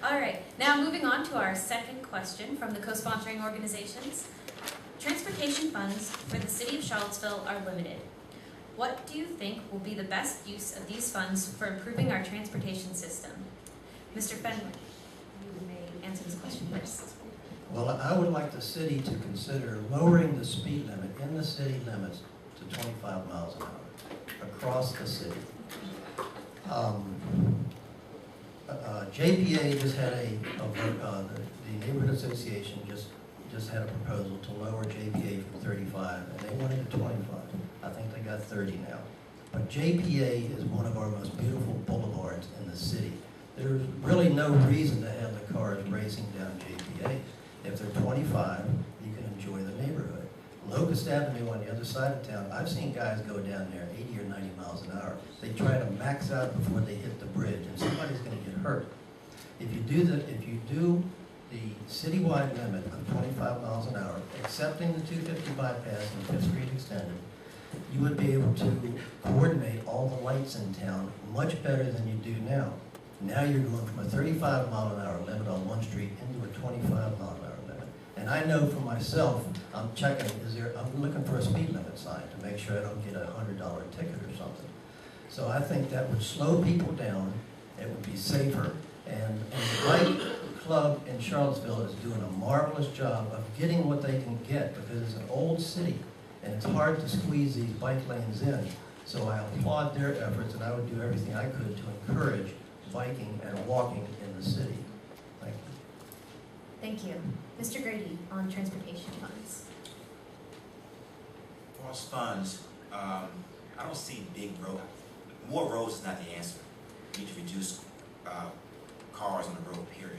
All right, now moving on to our second question from the co-sponsoring organizations. Transportation funds for the city of Charlottesville are limited. What do you think will be the best use of these funds for improving our transportation system? Mr. Fenwick, you may answer this question first. Well, I would like the city to consider lowering the speed limit in the city limits to 25 miles an hour across the city. JPA just had the neighborhood association just had a proposal to lower JPA from 35, and they wanted it to 25. I think they got 30 now. But JPA is one of our most beautiful boulevards in the city. There's really no reason to have the cars racing down JPA. If they're 25, you can enjoy the neighborhood. Locust Avenue on the other side of town, I've seen guys go down there 80 or 90 miles an hour. They try to max out before they hit the bridge, and somebody's going to get hurt. If you do the citywide limit of 25 miles an hour, accepting the 250 bypass and 5th Street extended, you would be able to coordinate all the lights in town much better than you do now. Now you're going from a 35 mile an hour limit on one street into a 25 mile an hour limit. And I know for myself, I'm checking, I'm looking for a speed limit sign to make sure I don't get a $100 ticket or something. So I think that would slow people down, it would be safer, and the bike club in Charlottesville is doing a marvelous job of getting what they can get, because it's an old city and it's hard to squeeze these bike lanes in. So I applaud their efforts, and I would do everything I could to encourage biking and walking in the city. Thank you. Thank you. Mr. Grady, on transportation funds. For us funds, I don't see big road. More roads is not the answer. We need to reduce cars on the road, period.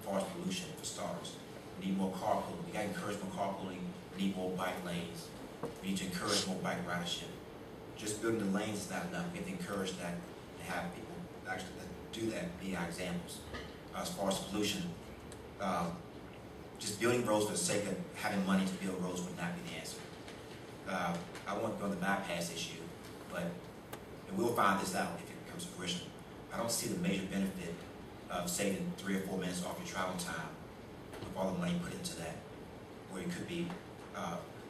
As far as pollution, for starters. We need more carpooling. We got to encourage more carpooling. We need more bike lanes. We need to encourage more bike ridership. Just building the lanes is not enough. We have to encourage that and have people actually do that, be our examples. As far as pollution, just building roads for the sake of having money to build roads would not be the answer. I won't go on the bypass issue, but and we'll find this out if it comes to fruition. I don't see the major benefit of saving 3 or 4 minutes off your travel time with all the money put into that, where it could be,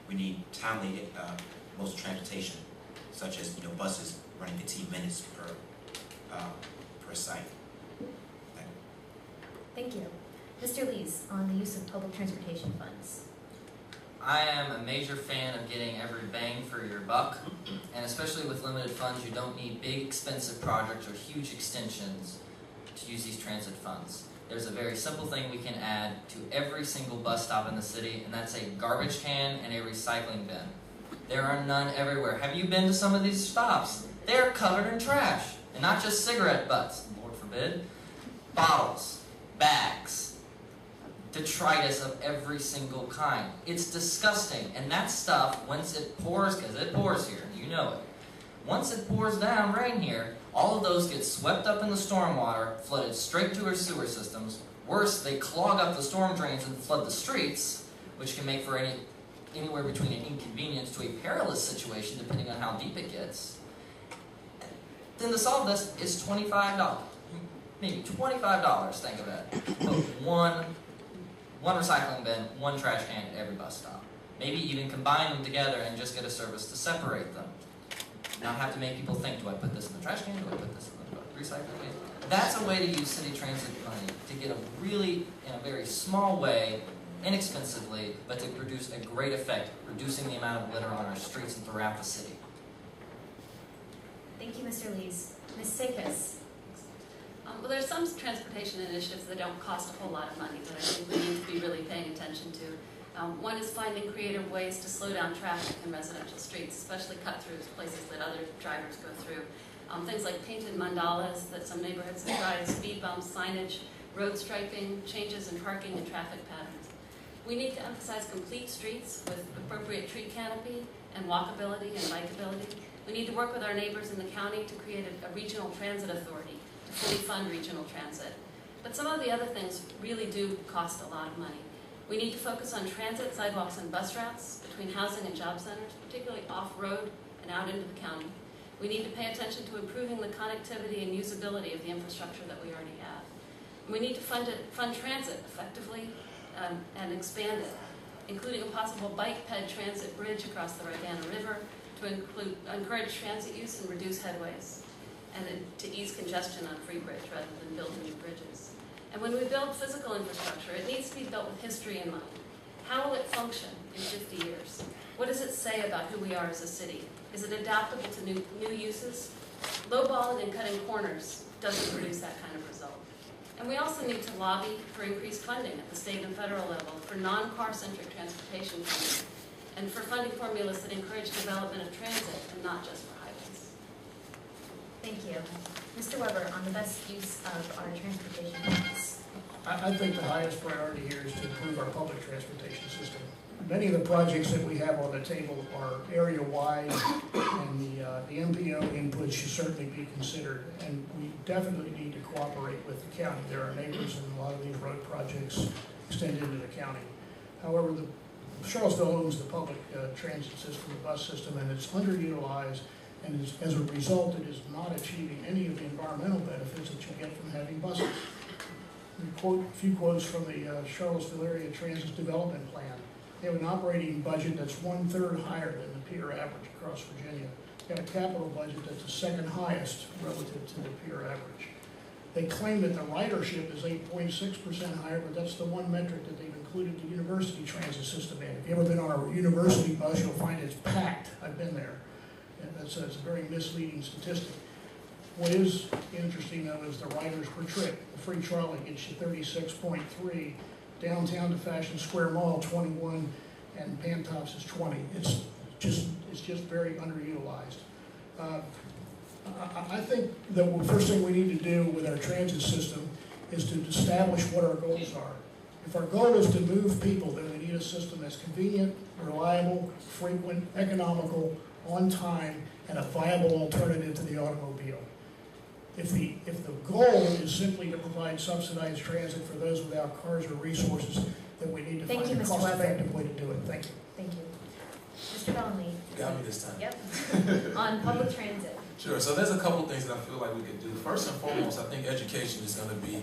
we need timely modes of transportation, such as buses running 15 minutes per site. Thank you. Mr. Lees, on the use of public transportation funds. I am a major fan of getting every bang for your buck, and especially with limited funds, you don't need big expensive projects or huge extensions to use these transit funds. There's a very simple thing we can add to every single bus stop in the city, and that's a garbage can and a recycling bin. There are none everywhere. Have you been to some of these stops? They're covered in trash, and not just cigarette butts, Lord forbid, bottles, bags, detritus of every single kind. It's disgusting, and that stuff, once it pours, because it pours here, you know it, once it pours down rain here, all of those get swept up in the stormwater, flooded straight to our sewer systems. Worse, they clog up the storm drains and flood the streets, which can make for anywhere between an inconvenience to a perilous situation, depending on how deep it gets. Then to solve this is $25, maybe $25, think of it. Put one recycling bin, one trash can at every bus stop. Maybe even combine them together and just get a service to separate them. Now have to make people think, do I put this in the trash can? Do I put this in the recycling bin? That's a way to use city transit money to get in a very small way, inexpensively, but to produce a great effect, reducing the amount of litter on our streets and throughout the city. Thank you, Mr. Lees. Ms. Szakos. Well, there's some transportation initiatives that don't cost a whole lot of money that I think we need to be really paying attention to. One is finding creative ways to slow down traffic in residential streets, especially cut-throughs, places that other drivers go through. Things like painted mandalas that some neighborhoods have tried, speed bumps, signage, road striping, changes in parking and traffic patterns. We need to emphasize complete streets with appropriate tree canopy and walkability and bikeability. We need to work with our neighbors in the county to create a regional transit authority to fully fund regional transit. But some of the other things really do cost a lot of money. We need to focus on transit, sidewalks, and bus routes between housing and job centers, particularly off-road and out into the county. We need to pay attention to improving the connectivity and usability of the infrastructure that we already have. We need to fund transit effectively and expand it, including a possible bike ped transit bridge across the Rivanna River to encourage transit use and reduce headways, and to ease congestion on Free Bridge rather than building new bridges. And when we build physical infrastructure, it needs to be built with history in mind. How will it function in 50 years? What does it say about who we are as a city? Is it adaptable to new uses? Lowballing and cutting corners doesn't produce that kind of result. And we also need to lobby for increased funding at the state and federal level for non-car-centric transportation funding, and for funding formulas that encourage development of transit and not just for highways. Thank you. Mr. Weber, on the best use of our transportation funds. I think the highest priority here is to improve our public transportation system. Many of the projects that we have on the table are area-wide, and the MPO input should certainly be considered. And we definitely need to cooperate with the county. There are neighbors in a lot of these road projects extend into the county. However, Charlottesville owns the public transit system, the bus system, and it's underutilized. And as a result, it is not achieving any of the environmental benefits that you get from having buses. A few quotes from the Charlottesville Area Transit Development Plan. They have an operating budget that's 1/3 higher than the peer average across Virginia. They have a capital budget that's the second highest relative to the peer average. They claim that the ridership is 8.6% higher, but that's the one metric that they've included the university transit system in. If you've ever been on a university bus, you'll find it's packed. I've been there. And that's a very misleading statistic. What is interesting, though, is the riders per trip. The free trolley gets you 36.3. Downtown to Fashion Square Mall, 21, and Pantops is 20. It's just very underutilized. I think that the first thing we need to do with our transit system is to establish what our goals are. If our goal is to move people, then we need a system that's convenient, reliable, frequent, economical, on time, and a viable alternative to the automobile. If the goal is simply to provide subsidized transit for those without cars or resources, then we need to Thank find you, a Mr. cost-effective way to do it. Thank you. Thank you. Mr. Bellamy. You got me this time. Yep. On public transit. Sure. So there's a couple things that I feel like we could do. First and foremost, I think education is going to be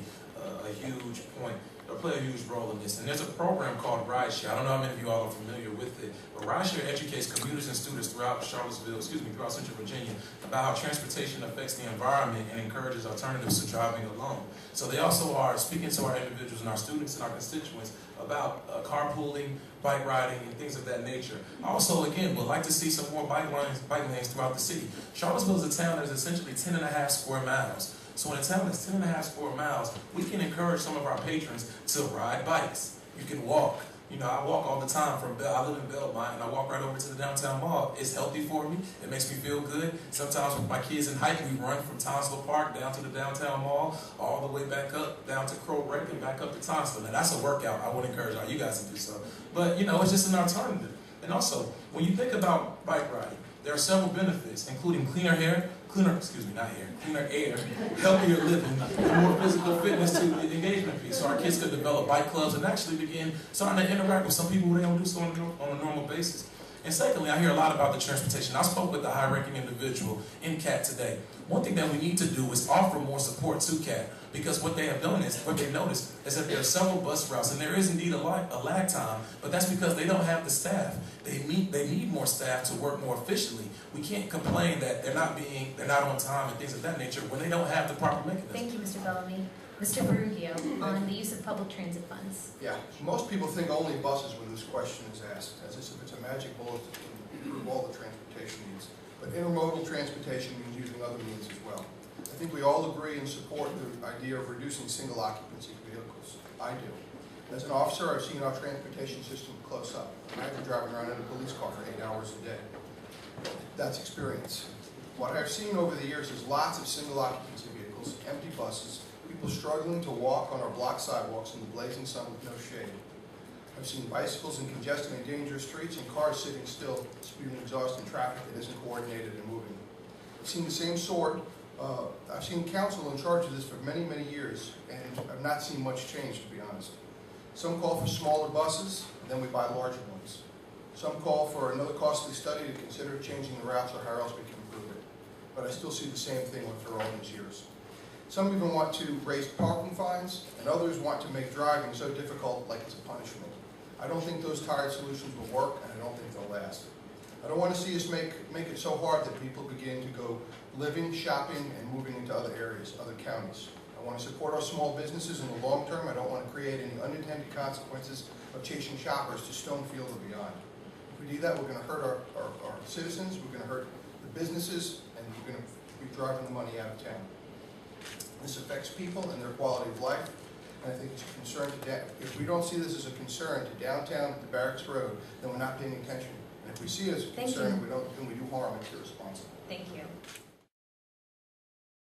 a huge point, or play a huge role in this. And there's a program called Rideshare. I don't know how many of you all are familiar with it, but Rideshare educates commuters and students throughout throughout Central Virginia about how transportation affects the environment and encourages alternatives to driving alone. So they also are speaking to our individuals and our students and our constituents about carpooling, bike riding, and things of that nature. Also, again, would like to see some more bike lanes throughout the city. Charlottesville is a town that is essentially 10.5 square miles. So in a town that's 10.5 square miles, we can encourage some of our patrons to ride bikes. You can walk. You know, I walk all the time from I live in Belmont, and I walk right over to the downtown mall. It's healthy for me. It makes me feel good. Sometimes with my kids in hike, we run from Townsville Park down to the downtown mall, all the way back up, down to Crow Break, and back up to Townsville. And that's a workout. I would encourage all you guys to do so. But, you know, it's just an alternative. And also, when you think about bike riding, there are several benefits, including cleaner air, healthier living, and more physical fitness to the engagement piece. So our kids could develop bike clubs and actually begin starting to interact with some people who they don't do so on a normal basis. And secondly, I hear a lot about the transportation. I spoke with the high-ranking individual in CAT today. One thing that we need to do is offer more support to CAT, because what they have done is, what they noticed is that there are several bus routes, and there is indeed a lag time, but that's because they don't have the staff. They need more staff to work more efficiently. We can't complain that they're not on time and things of that nature when they don't have the proper mechanism. Thank you, Mr. Bellamy. Mr. Farruggio, on the use of public transit funds. Yeah, most people think only buses when this question is asked, as if it's a magic bullet to improve all the transportation needs. But intermodal transportation means using other means as well. I think we all agree and support the idea of reducing single occupancy vehicles. I do. As an officer, I've seen our transportation system close up. Imagine driving around in a police car for 8 hours a day. That's experience. What I've seen over the years is lots of single occupancy vehicles, empty buses, people struggling to walk on our block sidewalks in the blazing sun with no shade. I've seen bicycles in congested and dangerous streets and cars sitting still, spewing exhaust in traffic that isn't coordinated and moving. I've seen the same sort. I've seen council in charge of this for many, many years, and I've not seen much change, to be honest. Some call for smaller buses, and then we buy larger ones. Some call for another costly study to consider changing the routes or how else we can improve it. But I still see the same thing after all these years. Some even want to raise parking fines, and others want to make driving so difficult like it's a punishment. I don't think those tired solutions will work, and I don't think they'll last. I don't want to see us make it so hard that people begin to go living, shopping, and moving into other areas, other counties. I want to support our small businesses in the long term. I don't want to create any unintended consequences of chasing shoppers to Stonefield or beyond. If we do that, we're going to hurt our citizens, we're going to hurt the businesses, and we're going to be driving the money out of town. This affects people and their quality of life, and I think it's a concern to if we don't see this as a concern to downtown, to Barracks Road, then we're not paying attention. And if we see it as a concern, and we do harm, it's irresponsible. Thank you.